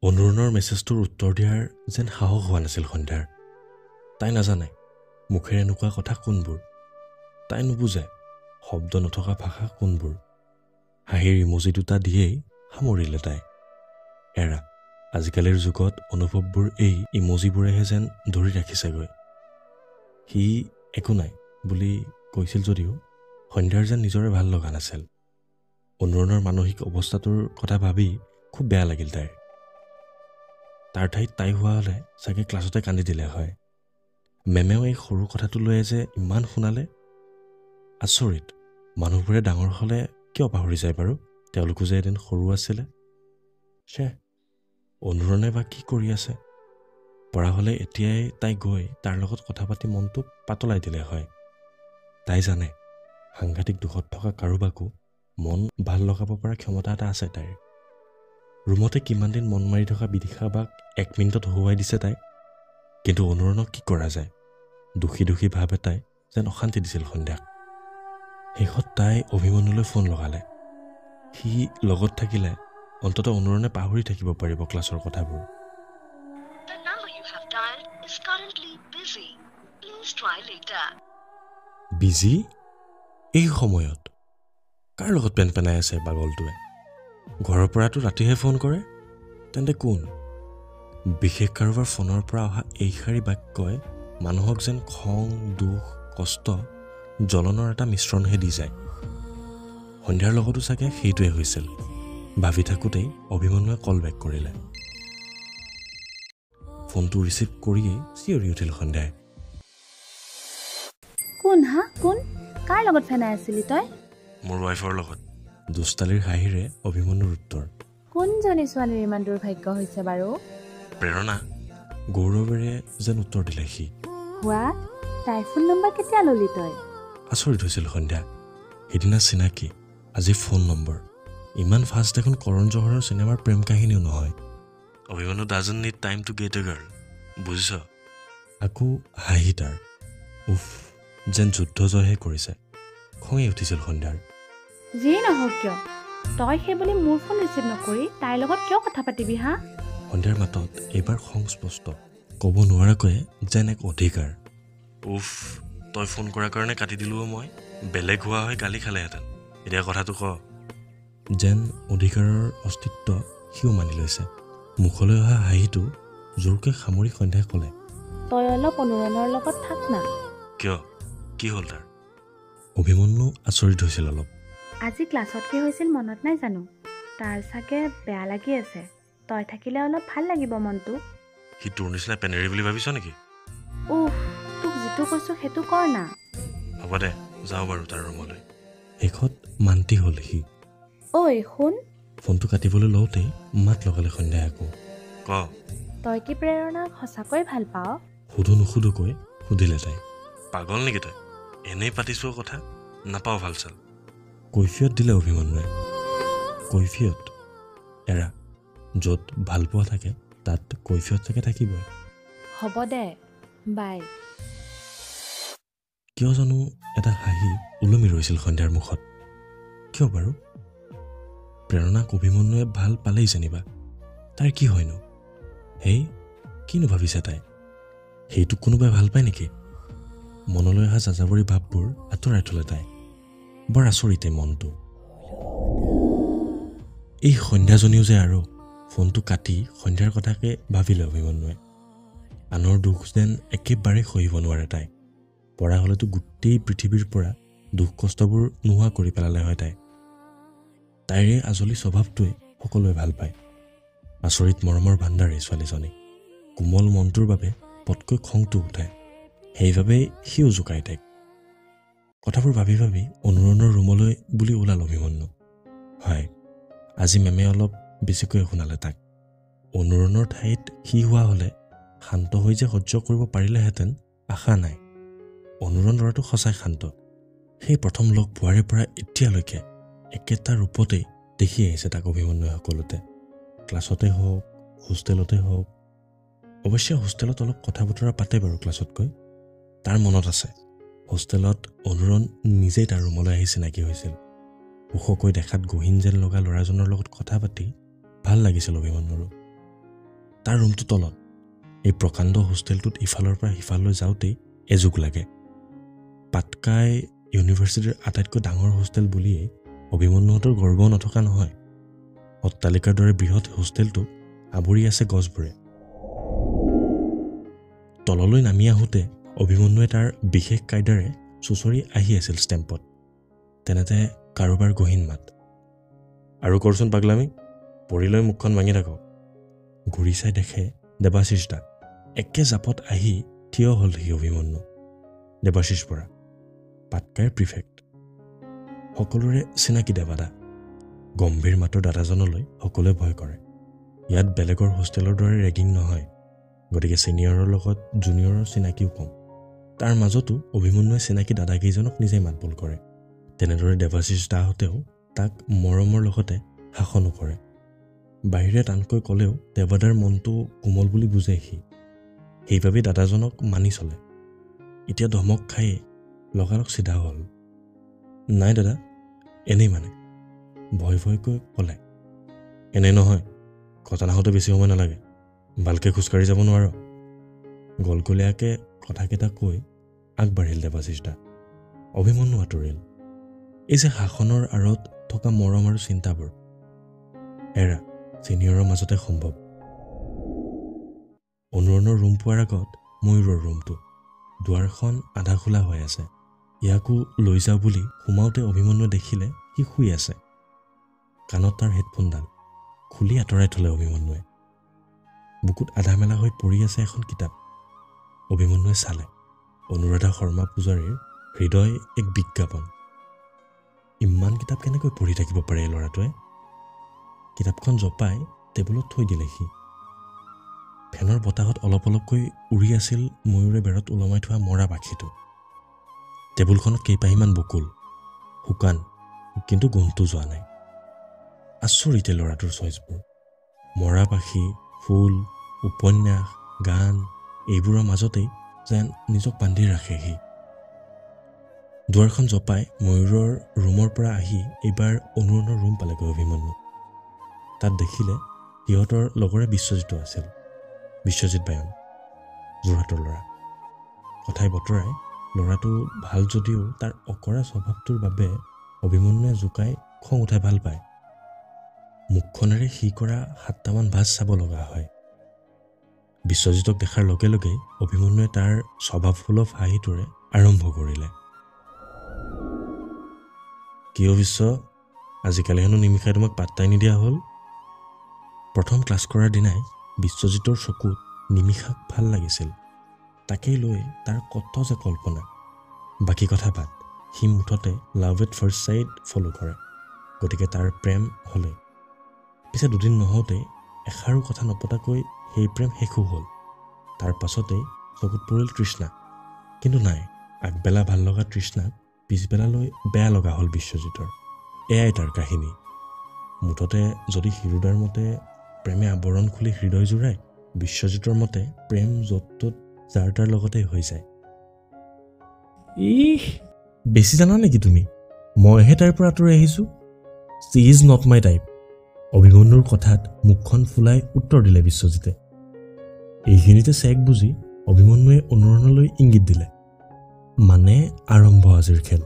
অনুৰণৰ মেছেজটোৰ উত্তৰ দিয়াৰ যেন সাহস হোৱা নাছিল সন্ধ্যাৰ। তাই নাজানে মুখেৰে এনেকুৱা কথা কোনবোৰ, তাই নুবুজে শব্দ নথকা ভাষা কোনবোৰ। হাঁহিৰ ইমজি দুটা দিয়েই সামৰিলে তাই। এৰা, আজিকালিৰ যুগত অনুভৱবোৰ এই ইমজিবোৰেহে যেন ধৰি ৰাখিছেগৈ। সি একো নাই বুলি কৈছিল যদিও সন্ধ্যাৰ যেন নিজৰে ভাল লগা নাছিল। অনুৰণৰ মানসিক অৱস্থাটোৰ কথা ভাবি খুব বেয়া লাগিল তাইৰ। তাৰ ঠাইত তাই হোৱা হ'লে চাগে ক্লাছতে কান্দি দিলে হয়। মেমেও এই সৰু কথাটো লৈয়ে যে ইমান শুনালে। আচৰিত, মানুহবোৰে ডাঙৰ হ'লে কিয় পাহৰি যায় বাৰু তেওঁলোকো যে এদিন সৰু আছিলে। অনুৰণে বা কি কৰি আছে? পৰা হ'লে এতিয়াই তাই গৈ তাৰ লগত কথা পাতি মনটো পাতলাই দিলে হয়। তাই জানে সাংঘাতিক দুখত থকা কাৰোবাকো মন ভাল লগাব পৰা ক্ষমতা এটা আছে তাইৰ। ৰুমতে কিমান দিন মন মাৰি থকা বিদিশা বাক 1 মিনিটত হৰুৱাই দিছে তাই। কিন্তু অনুৰণক কি কৰা যায়? দুখী দুখী ভাৱ এটাই যেন অশান্তি দিছিল সন্ধ্যাক। শেষত তাই অভিমন্যুলৈ ফোন লগালে। সি লগত থাকিলে অন্তত অনুৰণে পাহৰি থাকিব পাৰিব ক্লাছৰ কথাবোৰ। বিজি? এই সময়ত কাৰ লগত পেনপেনাই আছে পাগলটোৱে? ঘৰৰ পৰাতো ৰাতিহে ফোন কৰে, তেন্তে কোন? বিশেষ কাৰোবাৰ ফোনৰ পৰা অহা এইষাৰি বাক্যই মানুহক যেন খং, দুখ, কষ্ট, জ্বলনৰ এটা মিশ্ৰণহে দি যায়। সন্ধ্যাৰ লগতো চাগে সেইটোৱে হৈছিল। ভাবি থাকোঁতেই অভিমন্যুৱে কল বেক কৰিলে। ফোনটো ৰিচিভ কৰিয়েই চিঞৰি উঠিল সন্ধ্যাই। কোন হা? কোন? কাৰ লগত ফেনাই আছিলি তই? মোৰ ৱাইফৰ লগত। দুষ্টালিৰ হাঁহিৰে অভিমন্যুৰ উত্তৰ। কোনজনী ছোৱালীৰ ইমান দুৰ্ভাগ্য হৈছে বাৰু? প্ৰেৰণা, গৌৰৱেৰে যেন উত্তৰ দিলে সি। হোৱা, তাইৰ ফোন নম্বৰ কেতিয়া ললি তই? আচৰিত হৈছিল সন্ধ্যা। সিদিনা চিনাকি, আজি ফোন নম্বৰ। ইমান ফাষ্ট দেখোন কৰণ জহৰৰ চিনেমাৰ প্ৰেম কাহিনীও নহয়। Abhimanyu doesn't need time to get A girl, বুজিছ? আকৌ হাঁহি তাৰ। উফ, যেন যুদ্ধ জয়হে কৰিছে। খঙেই উঠিছিল সন্ধ্যাৰ। যিয়ে নহওক কিয়, তই সেই বুলি মোৰ ফোন ৰিচিভ নকৰি তাইৰ লগত কিয় কথা পাতিবি হা? সন্ধ্যাৰ মাতত এইবাৰ সংস্পষ্ট, ক'ব নোৱাৰাকৈয়ে যেন এক অধিকাৰ। উফ, তই ফোন কৰাৰ কাৰণে কাটি দিলোঁ মই। বেলেগ হোৱা হৈ গালি খালেহেঁতেন। এতিয়া কথাটো ক। যেন অধিকাৰৰ অস্তিত্ব সিও মানি লৈছে। মুখলৈ অহা হাঁহিটো জোৰকৈ সামৰি সন্ধ্যাই ক'লে, তই অলপ অনুৰণৰ লগত থাক না। কিয়? কি হ'ল তাৰ? অভিমন্যু আচৰিত হৈছিল অলপ। আজি ক্লাছত কি হৈছিল মনত নাই জানো? তাৰ চাগে বেয়া লাগি আছে। তই থাকিলে অলপ ভাল লাগিব মনটো। সি তোৰ নিচিনা পেনেৰি বুলি ভাবিছ নেকি? উফ, তোক যিটো কৈছোঁ সেইটো কৰ না। হ'ব দে, যাওঁ বাৰু তাৰ ৰুমলৈ। শেষত মান্তি হ'ল সি। ঐ শুন। ফোনটো কাটিবলৈ লওঁতেই মাত লগালে সন্ধ্যাই আকৌ। ক। তই কি প্ৰেৰণাক সঁচাকৈ ভাল পাৱ? সুধো নুসুধোকৈ সুধিলে তাই। পাগল নেকি তই? এনেই পাতিছোঁ কথা, নাপাওঁ ভাল চাল। কৈফিয়ত দিলে অভিমন্যুৱে। কৈফিয়ত? এৰা, য'ত ভালপোৱা থাকে তাত কৈফিয়ত চাগে থাকিবই। হ'ব দে, বাই। কিয় জানো এটা হাঁহি ওলমি ৰৈছিল সন্ধ্যাৰ মুখত। কিয় বাৰু? প্ৰেৰণাক অভিমন্যুৱে ভাল পালেই যেনিবা। তাইৰ কি হয়নো? হেই, কিনো ভাবিছে তাই? সেইটো কোনোবাই ভাল পায় নেকি? মনলৈ অহা যাযাবৰী ভাৱবোৰ আঁতৰাই থলে তাই। বৰ আচৰিতে মনটো। এই সন্ধ্যাজনীও যে আৰু। ফোনটো কাটি সন্ধ্যাৰ কথাকে ভাবিলে অভিমন্যুৱে। আনৰ দুখ যেন একেবাৰে সহিব নোৱাৰে তাই। পৰা হ'লেতো গোটেই পৃথিৱীৰ পৰা দুখ কষ্টবোৰ নোহোৱা কৰি পেলালে হয় তাই। তাইৰে আজলি স্বভাৱটোৱে সকলোৱে ভাল পায়। আচৰিত মৰমৰ ভাণ্ডাৰ এই ছোৱালীজনী। কোমল মনটোৰ বাবে পটকৈ খংটো উঠে। সেইবাবেই সিও জোকাই তাইক। কথাবোৰ ভাবি ভাবি অনুৰণৰ ৰুমলৈ বুলি ওলাল অভিমন্যু। হয়, আজি মেমে অলপ বেছিকৈ শুনালে তাক। অনুৰণৰ ঠাইত সি হোৱা হ'লে শান্ত হৈ যে সহ্য কৰিব পাৰিলেহেঁতেন আশা নাই। অনুৰণ ল'ৰাটো সঁচাই শান্ত। সেই প্ৰথম লগ পোৱাৰে পৰা এতিয়ালৈকে একেটা ৰূপতেই দেখি আহিছে তাক অভিমন্যুৱে সকলোতে। ক্লাছতে হওক, হোষ্টেলতে হওক। অৱশ্যে হোষ্টেলত অলপ কথা বতৰা পাতে বাৰু ক্লাছতকৈ। তাৰ মনত আছে, হোষ্টেলত অনুৰণ নিজেই তাৰ ৰুমলৈ আহি চিনাকি হৈছিল। ওখকৈ দেখাত গহীন যেন লগা ল'ৰাজনৰ লগত কথা পাতি ভাল লাগিছিল অভিমন্যুৰো। তাৰ ৰুমটো তলত। এই প্ৰকাণ্ড হোষ্টেলটোত ইফালৰ পৰা সিফাললৈ যাওঁতেই এজুক লাগে। পাটকাই ইউনিভাৰ্চিটিৰ আটাইতকৈ ডাঙৰ হোষ্টেল বুলিয়েই অভিমন্যুহঁতৰ গৰ্ব নথকা নহয়। অট্টালিকাৰ দৰে বৃহৎ হোষ্টেলটোক আৱৰি আছে গছবোৰে। তললৈ নামি আহোঁতে অভিমন্যুৱে তাৰ বিশেষ কায়দাৰে চুঁচৰি আহি আছিল ষ্টেম্পত। তেনেতে কাৰোবাৰ গহীন মাত, আৰু কৰচোন পাগলামি, পৰিলৈ মুখখন ভাঙি থাকক। ঘূৰি চাই দেখে দেৱাশিষ দা। একে জাপত আহি থিয় হ'লহি অভিমন্যু। দেৱাশিষ বৰা, পাটকাইৰ প্ৰিফেক্ট। সকলোৰে চিনাকি দেৱাদা। গম্ভীৰ মাতৰ দাদাজনলৈ সকলোৱে ভয় কৰে। ইয়াত বেলেগৰ হোষ্টেলৰ দৰে ৰেগিং নহয়, গতিকে ছিনিয়ৰৰ লগত জুনিয়ৰৰ চিনাকিও কম। তাৰ মাজতো অভিমন্যুৱে চিনাকি দাদাকেইজনক নিজেই মাতবোল কৰে। তেনেদৰে দেৱাশিষ দাহঁতেও তাক মৰমৰ লগতে শাসনো কৰে। বাহিৰে টানকৈ ক'লেও দেৱাদাৰ মনটো কোমল বুলি বুজে সি। সেইবাবেই দাদাজনক মানি চলে। এতিয়া ধমক খায়েই লগালগ চিধা হ'ল। নাই দাদা, এনেই মানে, ভয় ভয়কৈ ক'লে। এনেই নহয়, ঘটনা হওঁতে বেছি সময় নালাগে, ভালকৈ খোজকাঢ়ি যাব নোৱাৰ। গলগলীয়াকৈ কথাকেইটা কৈ আগবাঢ়িল দেৱাশিষ দা। অভিমন্যু আঁতৰিল। এই যে শাসনৰ আঁৰত থকা মৰম আৰু চিন্তাবোৰ, এৰা ছিনিয়ৰৰ মাজতে সম্ভৱ। অনুৰণৰ ৰুম পোৱাৰ আগত ময়ূৰৰ ৰুমটো। দুৱাৰখন আধা খোলা হৈ আছে। ইয়াকো লৈ যাওঁ বুলি সোমাওঁতে অভিমন্যুৱে দেখিলে সি শুই আছে। কাণত তাৰ হেডফোনডাল খুলি আঁতৰাই থলে অভিমন্যুৱে। বুকুত আধা মেলা হৈ পৰি আছে এখন কিতাপ। অভিমন্যুৱে চালে, অনুৰাধা শৰ্মা পূজাৰীৰ হৃদয় এক বিজ্ঞাপন। ইমান কিতাপ কেনেকৈ পঢ়ি থাকিব পাৰে এই ল'ৰাটোৱে? কিতাপখন জপাই টেবুলত থৈ দিলে সি। ফেনৰ বতাহত অলপ অলপকৈ উৰি আছিল ময়ূৰে বেৰত ওলমাই থোৱা মৰা পাখিটো। টেবুলখনত কেইপাহিমান বকুল, শুকান, কিন্তু গোন্ধটো যোৱা নাই। আচৰিতে ল'ৰাটোৰ চইচবোৰ। মৰা পাখি, ফুল, উপন্যাস, গান, এইবোৰৰ মাজতেই যেন নিজক বান্ধি ৰাখে সি। দুৱাৰখন জপাই ময়ূৰৰ ৰুমৰ পৰা আহি এইবাৰ অনুৰণৰ ৰুম পালেগৈ অভিমন্যু। তাত দেখিলে সিহঁতৰ লগৰে বিশ্বজিতো আছিল। বিশ্বজিত বায়ন, যোৰহাটৰ ল'ৰা। কথাই বতৰাই ল'ৰাটো ভাল যদিও তাৰ অকৰা স্বভাৱটোৰ বাবে অভিমন্যুৱে জোকাই খং উঠাই ভাল পায়। মুখখনেৰে সি কৰা 7টামান ভাঁজ চাব লগা হয়। বিশ্বজিতক দেখাৰ লগে লগেই অভিমন্যুৱে তাৰ স্বভাৱসুলভ হাঁহিটোৰে আৰম্ভ কৰিলে। কিয় বিশ্ব, আজিকালি হেনো নিমিষাই তোমাক পাত্তাই নিদিয়া হ'ল? প্ৰথম ক্লাছ কৰাৰ দিনাই বিশ্বজিতৰ চকুত নিমিষাক ভাল লাগিছিল। তাকেই লৈ তাৰ কত যে কল্পনা। বাকী কথা বাদ, সি মুঠতে লাভ এট ফাৰ্ষ্ট চাইট ফ'ল' কৰে, গতিকে তাৰ প্ৰেম হ'লে। পিছে দুদিন নহওঁতেই এষাৰো কথা নপতাকৈ সেই প্ৰেম শেষো হ'ল। তাৰ পাছতেই চকুত পৰিল তৃষ্ণা। কিন্তু নাই, আগবেলা ভাল লগা তৃষ্ণাক পিছবেলালৈ বেয়া লগা হ'ল বিশ্বজিতৰ। এয়াই তাৰ কাহিনী। মুঠতে যদি হিৰুদাৰ মতে প্ৰেমে আৱৰণ খুলি হৃদয় জোৰায়, বিশ্বজিতৰ মতে প্ৰেম য'ত ত'ত যাৰ তাৰ লগতেই হৈ যায়। বেছি জানা নেকি তুমি? মইহে তাইৰ পৰা আঁতৰি আহিছোঁ। শ্বি ইজ নট মাই টাইপ। অভিমন্যুৰ কথাত মুখখন ফুলাই উত্তৰ দিলে বিশ্বজিতে। এইখিনিতে চেক বুজি অভিমন্যুৱে অনুৰণলৈ ইংগিত দিলে। মানে আৰম্ভ আজিৰ খেল।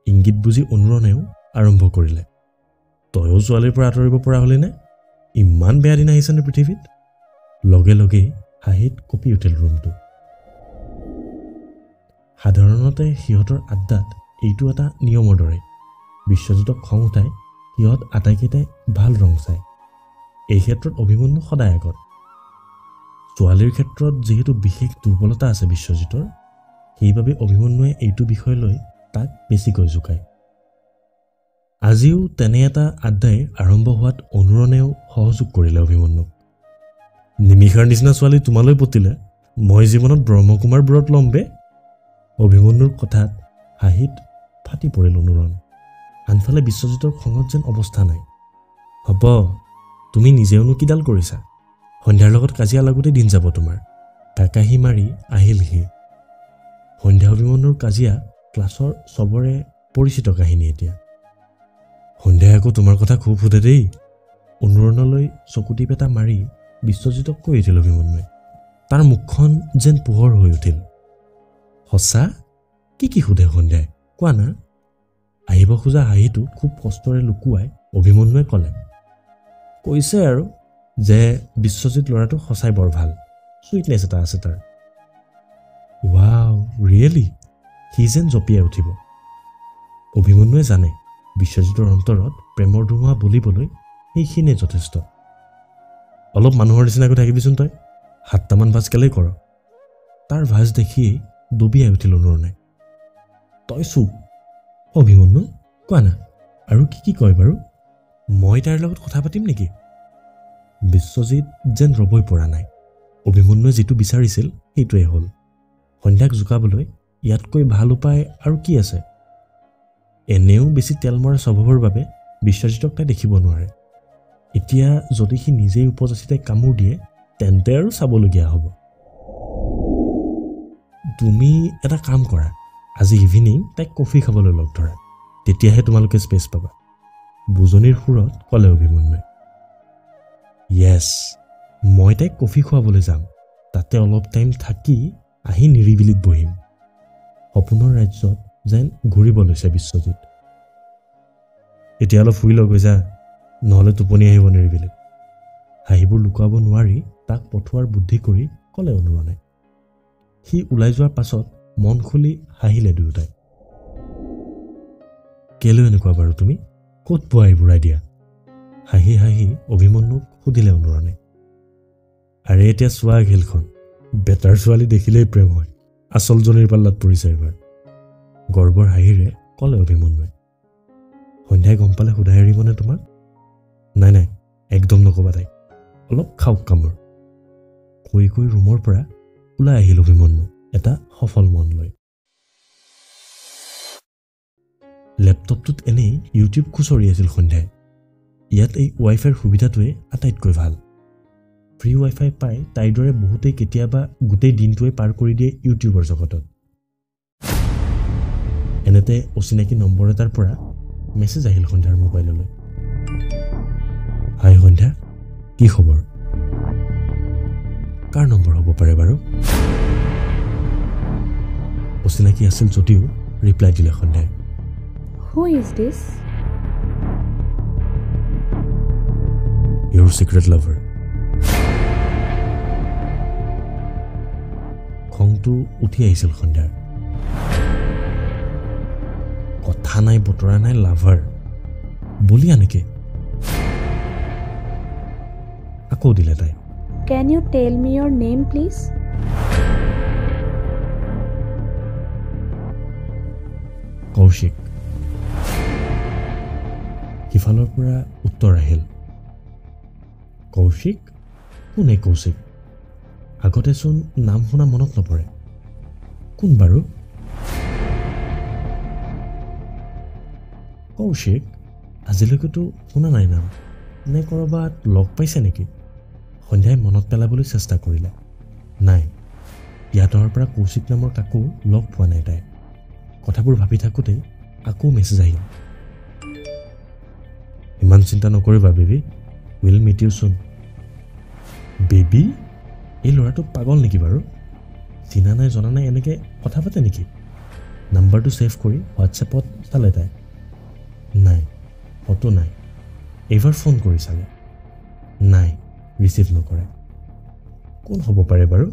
ইংগিত বুজি অনুৰণেও আৰম্ভ কৰিলে। তয়ো ছোৱালীৰ পৰা আঁতৰিব পৰা হলি নে? ইমান বেয়া দিন আহিছেনে পৃথিৱীত? লগে লগেই হাঁহিত কঁপি উঠিল ৰুমটো। সাধাৰণতে সিহঁতৰ আড্ডাত এইটো এটা নিয়মৰ দৰে। বিশ্বজিতক খং উঠাই সিহঁত আটাইকেইটাই ভাল ৰং চায়। এই ক্ষেত্ৰত অভিমন্যু সদায় আগত। ছোৱালীৰ ক্ষেত্ৰত যিহেতু বিশেষ দুৰ্বলতা আছে বিশ্বজিতৰ, সেইবাবে অভিমন্যুৱে এইটো বিষয় লৈ তাক বেছিকৈ জোকায়। আজিও তেনে এটা আড্ডাই আৰম্ভ হোৱাত অনুৰণেও সহযোগ কৰিলে অভিমন্যুক। নিমিষাৰ নিচিনা ছোৱালী তোমালৈ পতিলে মই জীৱনত ব্ৰহ্মকুমাৰ ব্ৰত ল'ম বে। অভিমন্যুৰ কথাত হাঁহিত ফাটি পৰিল অনুৰণ। আনফালে বিশ্বজিতৰ খঙত যেন অৱস্থা নাই। হ'ব, তুমি নিজেওনো কিডাল কৰিছা? সন্ধ্যাৰ লগত কাজিয়া লাগোতে দিন যাব তোমাৰ। কাকাহি মাৰি আহিল সি। সন্ধ্যা অভিমন্যুৰ কাজিয়া ক্লাছৰ চবৰে পৰিচিত কাহিনী এতিয়া। সন্ধ্যাই আকৌ তোমাৰ কথা খুব সোধে দেই। অনুৰণলৈ চকুটি পেটা মাৰি বিশ্বজিতক কৈ উঠিল অভিমন্যুৱে। তাৰ মুখখন যেন পোহৰ হৈ উঠিল। সঁচা? কি সোধে সন্ধ্যাই, কোৱা না। আহিব খোজা হাঁহিটো খুব কষ্টৰে লুকুৱাই অভিমন্যুৱে ক'লে, কৈছে আৰু যে বিশ্বজিত ল'ৰাটো সঁচাই বৰ ভাল, চুইটনেছ এটা আছে তাৰ। Wow, really? সি যেন জঁপিয়াই উঠিব। অভিমন্যুৱে জানে বিশ্বজিতৰ অন্তৰত প্ৰেমৰ ধুমুহা বলিবলৈ সেইখিনিয়ে যথেষ্ট। অলপ মানুহৰ নিচিনাকৈ থাকিবিচোন তই, 7টামান ভাজ কেলেই কৰ। তাৰ ভাজ দেখিয়েই দবিয়াই উঠিল অনুৰণে। তই চুপ। অভিমন্যু, কোৱা না, আৰু কি কয় বাৰু? মই তাইৰ লগত কথা পাতিম নেকি? বিশ্বজিত যেন ৰ'বই পৰা নাই। অভিমন্যুৱে যিটো বিচাৰিছিল সেইটোৱেই হ'ল। সন্ধ্যাক জোকাবলৈ ইয়াতকৈ ভাল উপায় আৰু কি আছে? এনেও বেছি তেল মৰা স্বভাৱৰ বাবে বিশ্বজিতক তাই দেখিব নোৱাৰে। এতিয়া যদি সি নিজেই উপজাচিতে কামোৰ দিয়ে তেন্তে আৰু চাবলগীয়া হ'ব। তুমি এটা কাম কৰা, আজি ইভিনিং তাইক কফি খাবলৈ লগ ধৰা, তেতিয়াহে তোমালোকে স্পেচ পাবা, বুজনিৰ সুৰত ক'লে অভিমন্যুৱে। য়েছ, মই তাইক কফি খুৱাবলৈ যাম, তাতে অলপ টাইম থাকি আহি নিৰিবিলিত বহিম। সপোনৰ ৰাজ্যত যেন ঘূৰিব লৈছে বিশ্বজিত। এতিয়া অলপ শুই লগ হৈ যা, নহ'লে টোপনি আহিব নিৰিবিলিত। হাঁহিবোৰ লুকুৱাব নোৱাৰি তাক পঠোৱাৰ বুদ্ধি কৰি ক'লে অনুৰণে। সি ওলাই যোৱাৰ পাছত মন খুলি হাঁহিলে দুয়োটাই। কেলৈ এনেকুৱা বাৰু তুমি? ক'ত পোৱা এইবোৰ আইডিয়া? হাঁহি হাঁহি অভিমন্যুক সুধিলে অনুৰণে। আৰে এতিয়া চোৱা ঘিলখন, বেটাৰ ছোৱালী দেখিলেই প্ৰেম হয়, আচলজনীৰ পাল্লাত পৰিছে এইবাৰ, গৰ্বৰ হাঁহিৰে ক'লে অভিমন্যুৱে। সন্ধ্যাই গম পালে সোধাই এৰিবনে তোমাক? নাই, একদম নক'বা তাইক, অলপ খাওক কামোৰ। কৈ ৰুমৰ পৰা ওলাই আহিল অভিমন্যু এটা সফল মন লৈ। লেপটপটোত এনেই ইউটিউব খুচৰি আছিল সন্ধ্যাই। ইয়াত এই ৱাইফাইৰ সুবিধাটোৱে আটাইতকৈ ভাল। ফ্ৰী ৱাইফাই পাই তাইৰ দৰে বহুতেই কেতিয়াবা গোটেই দিনটোৱে পাৰ কৰি দিয়ে ইউটিউবৰ জগতত। এনেতে অচিনাকি নম্বৰ এটাৰ পৰা মেছেজ আহিল সন্ধ্যাৰ মোবাইললৈ। হাই সন্ধ্যা, কি খবৰ? কাৰ নম্বৰ হ'ব পাৰে বাৰু? অচিনাকি আছিল যদিও ৰিপ্লাই দিলে সন্ধ্যাই। Who is this? Your secret lover. খংটো উঠি আহিছিল সন্ধ্যাৰ। কথা নাই বতৰা নাই, লাভাৰ বলিয়া নেকি? আকৌ দিলে তাই। Can you tell me your name please? Kaushik. সিফালৰ পৰা উত্তৰ আহিল। কৌশিক? কোন এই কৌশিক? আগতেচোন নাম শুনা মনত নপৰে, কোন বাৰু? কৌশিক? আজিলৈকেতো শুনা নাই নাম, নে ক'ৰবাত লগ পাইছে নেকি? সন্ধ্যাই মনত পেলাবলৈ চেষ্টা কৰিলে। নাই, ইয়াতৰ পৰা কৌশিক নামৰ কাকো লগ পোৱা নাই তাই। কথাবোৰ ভাবি থাকোঁতেই আকৌ মেছেজ আহিল। ইমান চিন্তা নকৰিবা baby, will meet you soon. Baby? এই ল'ৰাটো পাগল নেকি বাৰু? চিনা নাই জনা নাই এনেকৈ কথা পাতে নেকি? নাম্বাৰটো ছেভ কৰি হোৱাটছএপত চালে তাই। নাই, ফটো নাই। এইবাৰ ফোন কৰি চালে, নাই, ৰিচিভ নকৰে। কোন হ'ব পাৰে বাৰু?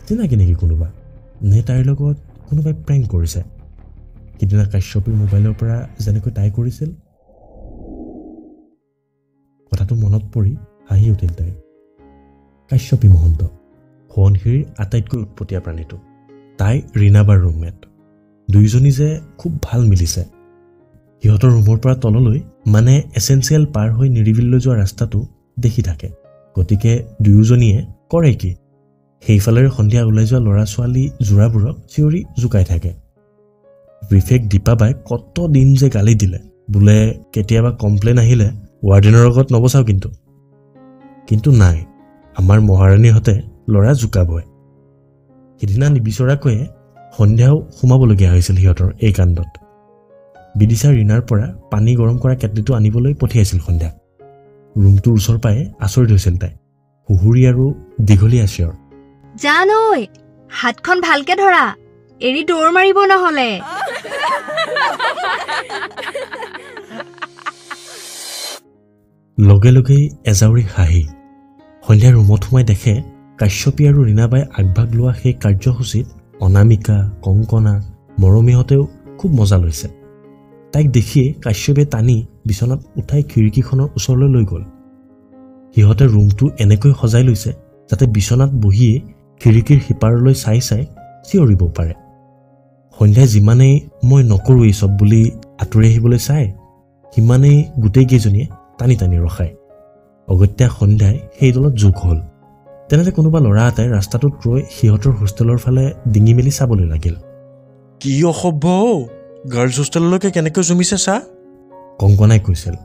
চিনাকি নেকি কোনোবা? নে তাইৰ লগত কোনোবাই প্ৰেংক কৰিছে? সিদিনা কাশ্যপীৰ মোবাইলৰ পৰা যেনেকৈ তাই কৰিছিল। কথাটো মনত পৰি হাঁহি উঠিল তাইৰ। কাশ্যপী মহন্ত, সোৱণশিৰিৰ আটাইতকৈ উৎপতীয়া প্ৰাণীটো। তাই ৰীণাবাৰ ৰুমমেট। দুয়োজনী যে খুব ভাল মিলিছে। সিহঁতৰ ৰুমৰ পৰা তললৈ মানে এছেঞ্চিয়েল পাৰ হৈ নিৰিবিললৈ যোৱা ৰাস্তাটো দেখি থাকে। গতিকে দুয়োজনীয়ে কৰে কি? সেইফালেৰে সন্ধিয়া ওলাই যোৱা ল'ৰা ছোৱালী যোৰাবোৰক চিঞৰি জোকাই থাকে। প্ৰিফেক্ট দীপাবাই কত দিন যে গালি দিলে, বোলে কেতিয়াবা কমপ্লেইন আহিলে ৱাৰ্ডেনৰ আগত নবচাও কিন্তু নাই, আমাৰ মহাৰাণীহঁতে ল'ৰা জোকাবই। সিদিনা নিবিচৰাকৈয়ে সন্ধ্যাও সোমাবলগীয়া হৈছিল সিহঁতৰ এই কাণ্ডত। বিদিশা ৰীণাৰ পৰা পানী গৰম কৰা কেটলিটো আনিবলৈ পঠিয়াইছিল সন্ধ্যা। ৰুমটোৰ ওচৰ পাই আচৰিত হৈছিল তাই। সুহুৰি আৰু দীঘলীয়া চিঞৰ। জান ঐ, হাতখন ভালকে ধৰা, এৰি দৌৰ মাৰিব নহলে। লগে লগেই এজাউৰি হাঁহি। সন্ধিয়া ৰুমত সোমাই দেখে কাশ্যপী আৰু ৰীণাবাই আগভাগ লোৱা সেই কাৰ্যসূচীত অনামিকা, কংকনা, মৰমীহঁতেও খুব মজা লৈছে। তাইক দেখিয়ে কাশ্যপে টানি বিচনাত উঠাই খিৰিকীখনৰ ওচৰলৈ লৈ গ'ল। সিহঁতে ৰুমটো এনেকৈ সজাই লৈছে যাতে বিচনাত বহিয়ে খিৰিকীৰ সিপাৰলৈ চাই চাই চিঞৰিব পাৰে। সন্ধ্যাই যিমানেই মই নকৰোঁ এই চব বুলি আঁতৰি আহিবলৈ চায়, সিমানেই গোটেইকেইজনীয়ে টানি টানি ৰখায়। অগত্যা সন্ধ্যাই সেই দলত যোগ হ'ল। তেনেতে কোনোবা ল'ৰা এটাই ৰাস্তাটোত ৰৈ সিহঁতৰ হোষ্টেলৰ ফালে ডিঙি মেলি চাবলৈ লাগিল। কি অসভ্য, গাৰ্লছ হোষ্টেললৈকে কেনেকৈ জুমিছে চা, কংকনাই কৈছিল।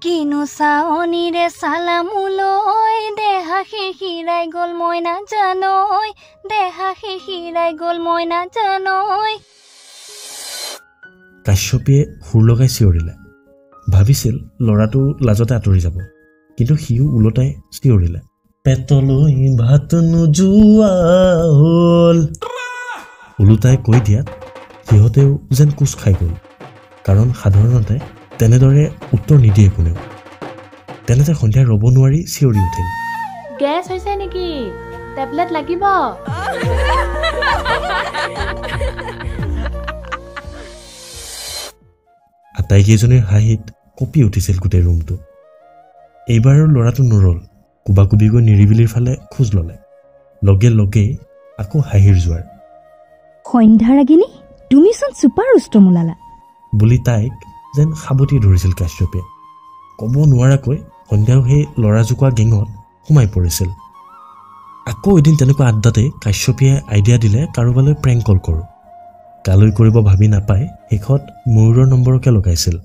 কিনো চাৱনিৰে চালামুলৈ, দেহা শিৰশিৰাই গ'ল মই নাজানৈ, দেহা শিৰশিৰাই গ'ল মই নাজানৈ। কাশ্যপীয়ে সুৰ লগাই চিঞৰিলে। ভাবিছিল ল'ৰাটো লাজতে আঁতৰি যাব, কিন্তু সিও ওলোটাই চিঞৰিলে। পেটলৈ ভাত নোযোৱা হ'ল। ওলোটাই কৈ দিয়াত সিহঁতেও যেন কোচ খাই গ'ল, কাৰণ সাধাৰণতে তেনেদৰে উত্তৰ নিদিয়ে কোনেও। তেনেতে সন্ধিয়া ৰ'ব নোৱাৰি চিঞৰি উঠিল। গেছ হৈছে নেকি? টেবলেট লাগিব। আটাইকেইজনীৰ হাঁহিত কঁপি উঠিছিল গোটেই ৰুমটো। এইবাৰ ল'ৰাটো নৰল, কোবাকুবি গৈ নিৰিবিলিৰ ফালে খোজ ল'লে। লগে লগেই আকৌ হাঁহিৰ জোৱাৰ। সন্ধ্যা ৰাগিনী, তুমিচোন ছুপাৰ উষ্টম ওলালা বুলি তাইক যেন সাৱটি ধৰিছিল কাশ্যপে। ক'ব নোৱাৰাকৈ সন্ধ্যাও সেই ল'ৰা জোকোৱা গেঙত সোমাই পৰিছিল। আকৌ এদিন তেনেকুৱা আড্ডাতে কাশ্যপীয়ে আইডিয়া দিলে কাৰোবালৈ প্ৰেংক কল কৰোঁ। কালৈ কৰিব ভাবি নাপাই শেষত ময়ূৰৰ নম্বৰকে লগাইছিল।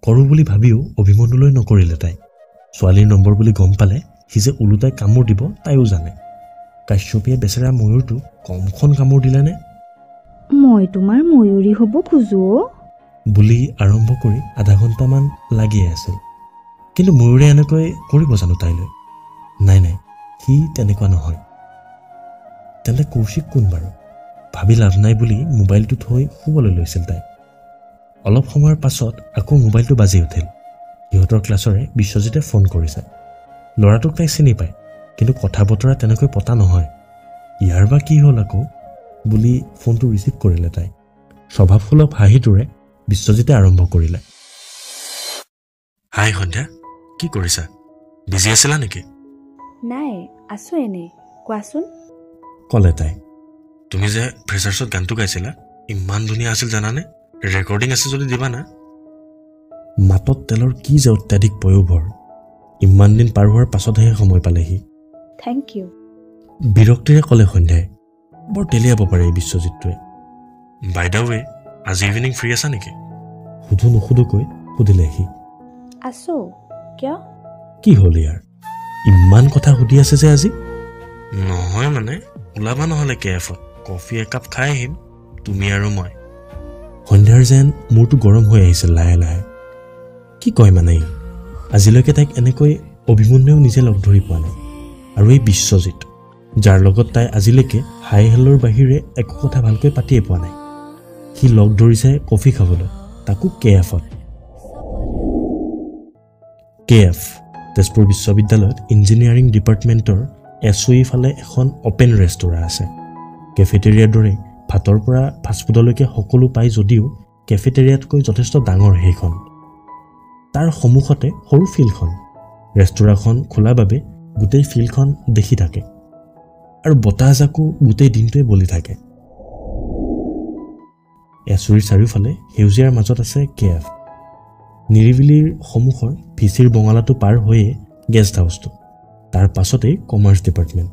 কৰোঁ বুলি ভাবিও অভিমন্যুলৈ নকৰিলে তাই। ছোৱালীৰ নম্বৰ বুলি গম পালে সি যে ওলোটাই কামোৰ দিব তাইও জানে। কাশ্যপীয়ে বেচেৰা ময়ূৰটো কমখন কামোৰ দিলেনে? মই তোমাৰ ময়ূৰী হ'ব খোজো বুলি আৰম্ভ কৰি আধা ঘণ্টামান লাগিয়ে আছিল। কিন্তু ময়ূৰে এনেকৈ কৰিব জানো তাইলৈ? নাই নাই, সি তেনেকুৱা নহয়। তেন্তে কৌশিক কোন বাৰু? ভাবি লাভ নাই বুলি মোবাইলটো থৈ শুবলৈ লৈছিল তাই। অলপ সময়ৰ পাছত আকৌ মোবাইলটো বাজি উঠিল। সিহঁতৰ ক্লাছৰে বিশ্বজিতে ফোন কৰিছে। ল'ৰাটোক তাই চিনি পায়, কিন্তু কথা বতৰা তেনেকৈ পতা নহয়। ইয়াৰ বা কি হ'ল আকৌ বুলি ফোনটো ৰিচিভ কৰিলে তাই। স্বভাৱসুলভ হাঁহিটোৰে বিশ্বজিতে আৰম্ভ কৰিলে। হাই সন্ধ্যা, কি কৰিছা? বিজি আছিলা নেকি? নাই, আছোঁ এনেই, কোৱাচোন। ক'লে তাই। তুমি যে ফ্ৰেছাৰ্ছত গানটো গাইছিলা, ইমান ধুনীয়া আছিল জানানে? ৰেকৰ্ডিং আছে যদি দিবা না। মাতত তেলৰ কি যে অত্যাধিক পয়োভৰ। ইমান দিন পাৰ হোৱাৰ পাছতহে সময় পালেহি। Thank U. বিৰক্তিৰে ক'লে সন্ধ্যাই। বৰ তেলিয়াব পাৰে এই বিশ্বজিৎটোৱে। বাই দ্য ৱে, আজি ইভিনিং ফ্ৰী আছা নেকি? সুধো নুসুধোকৈ সুধিলে সি। আছোঁ, কিয়? কি হ'ল ইয়াৰ? ইমান কথা সুধি আছে যে আজি? নহয় মানে, ওলাবা নহ'লে কেফত, কফি একাপ খাই আহিম, তুমি আৰু মই। সন্ধ্যাৰ যেন মূৰটো গৰম হৈ আহিছিল লাহে লাহে। কি কয় মানে ই? আজিলৈকে তাইক এনেকৈ অভিমন্যুৱেও নিজে লগ ধৰি পোৱা নাই। আৰু এই বিশ্বজিৎ, যাৰ লগত তাই আজিলৈকে হাই হেল্লৰ বাহিৰে একো কথা ভালকৈ পাতিয়ে পোৱা নাই, সি লগ ধৰিছে কফি খাবলৈ, তাকো KF-ত। KF, তেজপুৰ বিশ্ববিদ্যালয়ত ইঞ্জিনিয়াৰিং ডিপাৰ্টমেণ্টৰ SOE ফালে এখন অপেন ৰেষ্টুৰাঁ আছে। কেফেটেৰিয়াৰ দৰে ভাতৰ পৰা ফাষ্টফুডলৈকে সকলো পায় যদিও কেফেটেৰিয়াতকৈ যথেষ্ট ডাঙৰ সেইখন। তাৰ সন্মুখতে সৰু ফিল্ডখন। ৰেষ্টুৰাঁখন খোলা বাবে গোটেই ফিল্ডখন দেখি থাকে আৰু বতাহজাকো গোটেই দিনটোৱে বলি থাকে। SOEৰ চাৰিওফালে সেউজীয়াৰ মাজত আছে KF। নিৰিবিলিৰ সন্মুখৰ ভিচিৰ বঙলাটো পাৰ হৈয়ে গেষ্ট হাউচটো, তাৰ পাছতেই কমাৰ্চ ডিপাৰ্টমেণ্ট।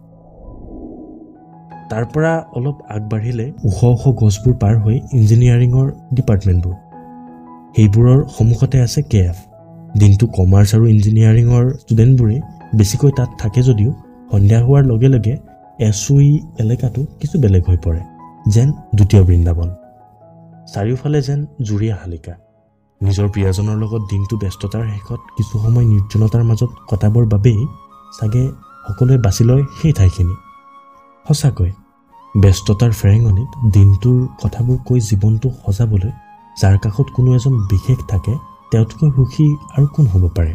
তাৰ পৰা অলপ আগবাঢ়িলে ওখ ওখ গছবোৰ পাৰ হৈ ইঞ্জিনিয়াৰিঙৰ ডিপাৰ্টমেণ্টবোৰ। সেইবোৰৰ সন্মুখতে আছে KF। দিনটো কমাৰ্চ আৰু ইঞ্জিনিয়াৰিঙৰ ষ্টুডেণ্টবোৰে বেছিকৈ তাত থাকে যদিও সন্ধিয়া হোৱাৰ লগে লগে SOE এলেকাটো কিছু বেলেগ হৈ পৰে, যেন দ্বিতীয় বৃন্দাবন। চাৰিওফালে যেন জুৰীয়া শালিকা। নিজৰ প্ৰিয়জনৰ লগত দিনটো ব্যস্ততাৰ শেষত কিছু সময় নিৰ্জনতাৰ মাজত কটাবৰ বাবেই চাগে সকলোৱে বাছি লয় সেই ঠাইখিনি। সঁচাকৈ ব্যস্ততাৰ ফেৰেঙনিত দিনটোৰ কথাবোৰ কৈ জীৱনটো সজাবলৈ যাৰ কাষত কোনো এজন বিশেষ থাকে তেওঁতকৈ সুখী আৰু কোন হ'ব পাৰে।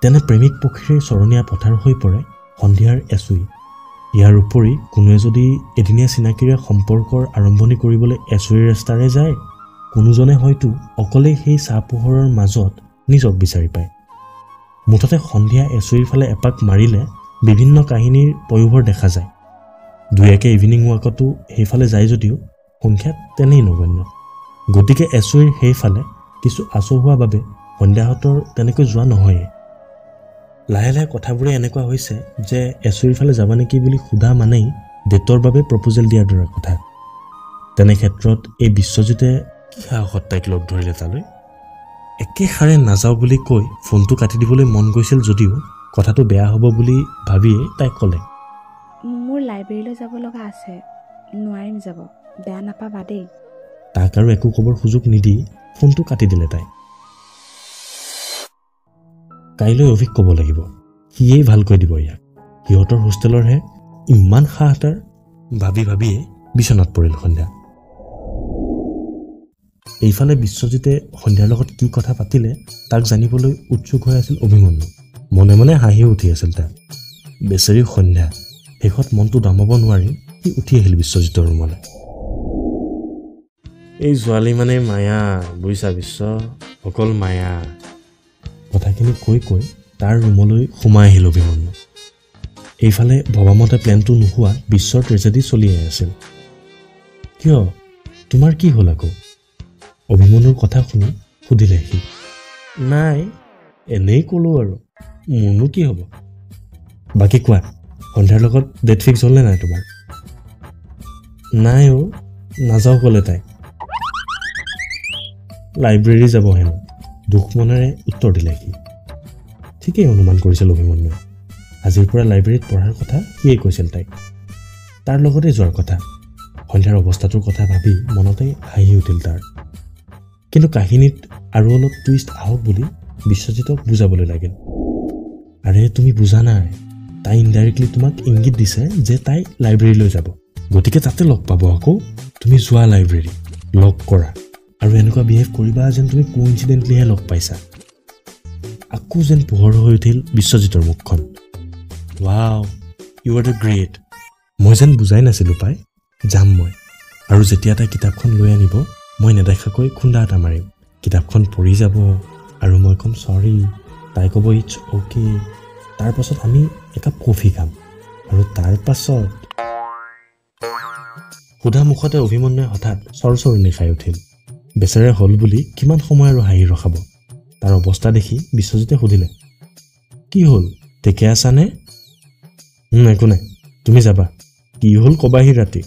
তেনে প্ৰেমিক পক্ষীৰ চৰণীয়া পথাৰ হৈ পৰে সন্ধিয়াৰ এচুই। ইয়াৰ উপৰি কোনোৱে যদি এদিনীয়া চিনাকিৰে সম্পৰ্কৰ আৰম্ভণি কৰিবলৈ এচুইৰ ৰাস্তাৰে যায়, কোনোজনে হয়তো অকলেই সেই চাহ পোহৰৰ মাজত নিজক বিচাৰি পায়। মুঠতে সন্ধিয়া এচুইৰ ফালে এপাক মাৰিলে বিভিন্ন কাহিনীৰ পয়োভৰ দেখা যায়। দুই একে ইভিনিং ৱাকতো সেইফালে যায় যদিও সংখ্যাত তেনেই নগণ্য। গতিকে এচুইৰ সেইফালে কিছু আচহুৱা বাবে সন্ধিয়াহঁতৰ তেনেকৈ যোৱা নহয়েই। লাহে লাহে কথাবোৰে এনেকুৱা হৈছে যে এচুইৰ ফালে যাবা নেকি বুলি সোধা মানেই ডেটৰ বাবে প্ৰপ'জেল দিয়াৰ দৰে কথা। তেনে ক্ষেত্ৰত এই বিশ্বজিতে কি সাহসত তাইক লগ ধৰিলে তালৈ? একেষাৰে নাযাওঁ বুলি কৈ ফোনটো কাটি দিবলৈ মন গৈছিল যদিও কথাটো বেয়া হ'ব বুলি ভাবিয়েই তাইক ক'লে, মোৰ লাইব্ৰেৰীলৈ যাব লগা আছে, নোৱাৰিম যাব, বেয়া নাপাবা দেই। তাক আৰু একো ক'বৰ সুযোগ নিদি ফোনটো কাটি দিলে তাই। কাইলৈ অভিক ক'ব লাগিব, সিয়েই ভালকৈ দিব ইয়াক। সিহঁতৰ হোষ্টেলৰহে ইমান সাহ তাৰ ভাবি ভাবিয়ে বিচনাত পৰিল সন্ধ্যা। এইফালে বিশ্বজিতে সন্ধ্যাৰ লগত কি কথা পাতিলে তাক জানিবলৈ উৎসুক হৈ আছিল অভিমন্যু। মনে মনে হাঁহি উঠি আছিল তাৰ। বেচেৰী সন্ধ্যা। শেষত মনটো দমাব নোৱাৰি সি উঠি আহিল বিশ্বজিতৰ ৰুমলৈ। এই ছোৱালী মানে মায়া, বুজিছা বিশ্ব, অকল মায়া। কথাখিনি কৈ কৈ তাৰ ৰুমলৈ সোমাই আহিল অভিমন্যু। এইফালে ভবামতে প্লেনটো নোহোৱাত বিশ্বৰ ট্ৰেজেডি চলিয়াই আছিল। কিয়, তোমাৰ কি হ'ল আকৌ? অভিমন্যুৰ কথা শুনি সুধিলে সি। নাই, এনেই ক'লোঁ আৰু, মোৰনো কি হ'ব। বাকী কোৱা, সন্ধ্যাৰ লগত ডেট ফিক্স হ'লনে নাই তোমাৰ? নাই অ', নাযাওঁ ক'লে তাই। লাইব্ৰেৰী যাব হেনো, দুখ মনেৰে উত্তৰ দিলে সি। ঠিকেই অনুমান কৰিছিল অভিমন্যুৱে। আজিৰ পৰা লাইব্ৰেৰীত পঢ়াৰ কথা সিয়েই কৈছিল তাইক। তাৰ লগতে যোৱাৰ কথা। সন্ধ্যাৰ অৱস্থাটোৰ কথা ভাবি মনতে হাঁহি উঠিল তাৰ। কিন্তু কাহিনীত আৰু অলপ টুইষ্ট আহক বুলি বিশ্বজিতক বুজাবলৈ লাগিল। আৰে তুমি বুজা নাই, তাই ইনডাইৰেক্টলি তোমাক ইংগিত দিছে যে তাই লাইব্ৰেৰীলৈ যাব, গতিকে তাতে লগ পাব। আকৌ তুমি যোৱা লাইব্ৰেৰী, লগ কৰা, আৰু এনেকুৱা বিহেভ কৰিবা যেন তুমি কোইনচিডেণ্টলিহে লগ পাইছা। আকৌ যেন পোহৰ হৈ উঠিল বিশ্বজিতৰ মুখখন। Wow, you are the great. মই যেন বুজাই নাছিলোঁ পাই, যাম মই। আৰু যেতিয়া তাই কিতাপখন লৈ আনিব মই নেদেখাকৈ খুন্দা এটা মাৰিম। কিতাপখন পঢ়ি যাব আৰু মই ক'ম চৰি, তাই ক'ব ইটছ অ'কে। তাৰপাছত আমি একাপ কফি খাম, আৰু তাৰপাছত সোধা মুখতে অভিমন্যুৱে হঠাৎ চৰচৰণি খাই উঠিল। বেচেৰে হ'ল বুলি কিমান সময় আৰু হাঁহি ৰখাব। তাৰ অৱস্থা দেখি বিশ্বজিতে সুধিলে, কি হ'ল, ঠিকে আছানে? একো নাই, তুমি যাবা, কি হ'ল ক'বাহি ৰাতি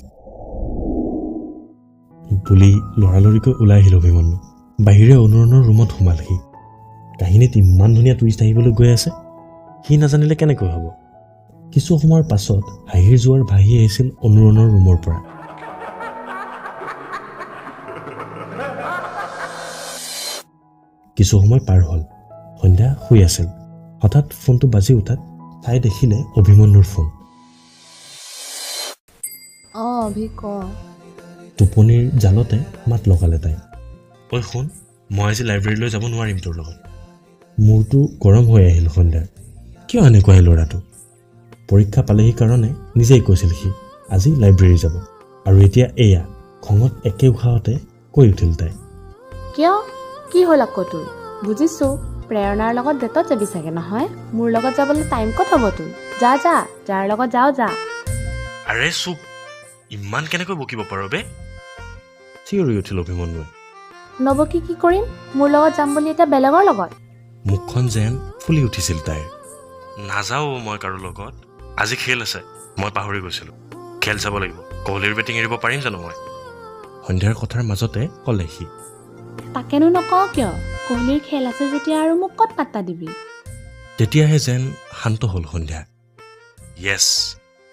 বুলি লৰালৰিকৈ ওলাই আহিল অভিমন্যু। বাহিৰে অনুৰণৰ ৰুমত সোমাল সি। কাহিনীত ইমান ধুনীয়া টুইষ্ট আহিবলৈ গৈ আছে, সি নাজানিলে কেনেকৈ হ'ব। কিছু সময়ৰ পাছত হাঁহিৰ জোৱাৰ ভাহি আহিছিল অনুৰণৰ ৰুমৰ পৰা। কিছু সময় পাৰ হ'ল, সন্ধ্যা শুই আছিল। হঠাৎ ফোনটো বাজি উঠাত তাই দেখিলে অভিমন্যুৰ ফোন। অভিক, টোপনিৰ জালতে মাত লগালে তাই। ঐ শুন, মই আজি লাইব্ৰেৰীলৈ যাব নোৱাৰিম তোৰ লগত। মূৰটো গৰম হৈ আহিল সন্ধ্যাৰ। কিয় এনেকুৱাই ল'ৰাটো? পৰীক্ষা পালেহি কাৰণে নিজেই কৈছিল সি আজি লাইব্ৰেৰী যাব, আৰু এতিয়া এয়া খঙত একে উশাহতে কৈ উঠিল তাই। কিয়, কি হ'ল আকৌ তোৰ? বুজিছোঁ, প্ৰেৰণাৰ লগত ডেটত যাবি চাগে, নহয়? মোৰ লগত যাবলৈ টাইম ক'ত হ'ব তোৰ? যা যা, যাৰ লগত যাওঁ যা। আৰে চুপ, ইমান কেনেকৈ বকিব পাৰ বে? চিঞৰি উঠিল অভিমন্যুৱে। নবকি কি কৰিম? মোৰ লগত যাম বুলি এতিয়া বেলেগৰ লগত? মুখখন যেন ফুলি উঠিছিল তাইৰ। নাযাওঁ মই কাৰো লগত, আজি খেল আছে, মই পাহৰি গৈছিলোঁ। খেল চাব লাগিব, কোহলিৰ বেটিং এৰিব পাৰিম জানো মই? সন্ধ্যাৰ কথাৰ মাজতে ক'লে সি। তাকেনো নকওঁ কিয়? কোহলিৰ খেল আছে যেতিয়া আৰু মোক ক'ত পাত্তা দিবি? তেতিয়াহে যেন শান্ত হ'ল সন্ধ্যা। য়েছ,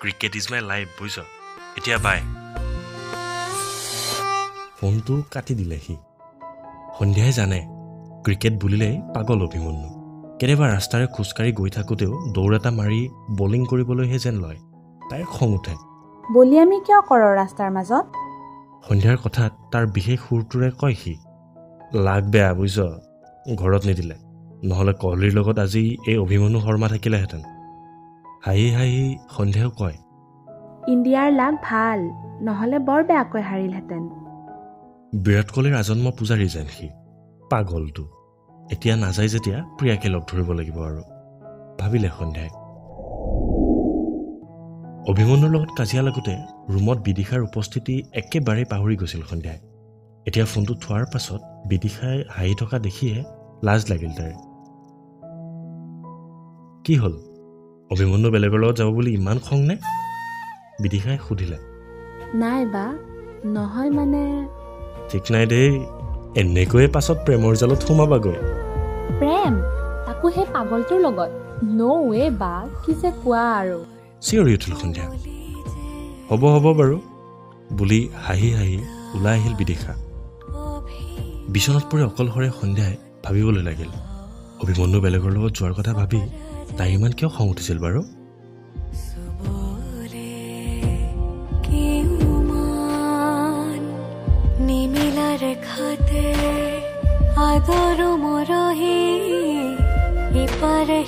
ক্ৰিকেট ইজ মাই লাইফ, বুজিছ? এতিয়া বাই। ফোনটো কাটি দিলে সি। সন্ধ্যাই জানে ক্ৰিকেট বুলিলেই পাগল অভিমন্যু কেতিয়াবা ৰাস্তাৰে খোজকাঢ়ি গৈ থাকোঁতেও দৌৰ এটা মাৰি বলিং কৰিবলৈহে যেন লয় তাইৰ খং উঠে বলি আমি কিয় কৰোঁ ৰাস্তাৰ মাজত সন্ধ্যাৰ কথাত তাৰ বিশেষ সুৰটোৰে কয় সি লাগ বেয়া বুজিছ ঘৰত নিদিলে নহ'লে কোহলিৰ লগত আজি এই অভিমন্যু শৰ্মা থাকিলেহেঁতেন হাঁহি হাঁহি সন্ধ্যাও কয় ইণ্ডিয়াৰ লাগ ভাল নহ'লে বৰ বেয়াকৈ হাৰিলহেঁতেন বিৰাট কোহলিৰ আজন্ম পূজাৰী যেন সি পাগলটো এতিয়া নাযায় যেতিয়া প্ৰিয়াকে লগ ধৰিব লাগিব আৰু ভাবিলে সন্ধ্যাই অভিমন্যুৰ লগত কাজিয়া লাগোতে ৰুমত বিদিশাৰ উপস্থিতি একেবাৰে পাহৰি গৈছিল সন্ধ্যাই এতিয়া ফোনটো থোৱাৰ পাছত বিদিশাই হাঁহি থকা দেখিয়ে লাজ লাগিল তাইৰ কি হ'ল অভিমন্যু বেলেগৰ লগত যাব বুলি ইমান খং নে বিদিশাই সুধিলে নাই বা নহয় মানে ঠিক নাই দেই এনেকৈয়ে পাছত প্ৰেমৰ জালত সোমাবাগৈ প্ৰেম তাকো সেই পাগলটোৰ লগত ন' ৱে বা কি যে কোৱা আৰু চিঞৰি উঠিল সন্ধ্যা হ'ব হ'ব বাৰু বুলি হাঁহি হাঁহি ওলাই আহিল বিদিশা বিচনাত পৰি অকলশৰে সন্ধ্যাই ভাবিবলৈ লাগিল অভিমন্যু বেলেগৰ লগত যোৱাৰ কথা ভাবি তাই ইমান কিয় খং উঠিছিল বাৰু আদৰ মৰহি ইপাৰে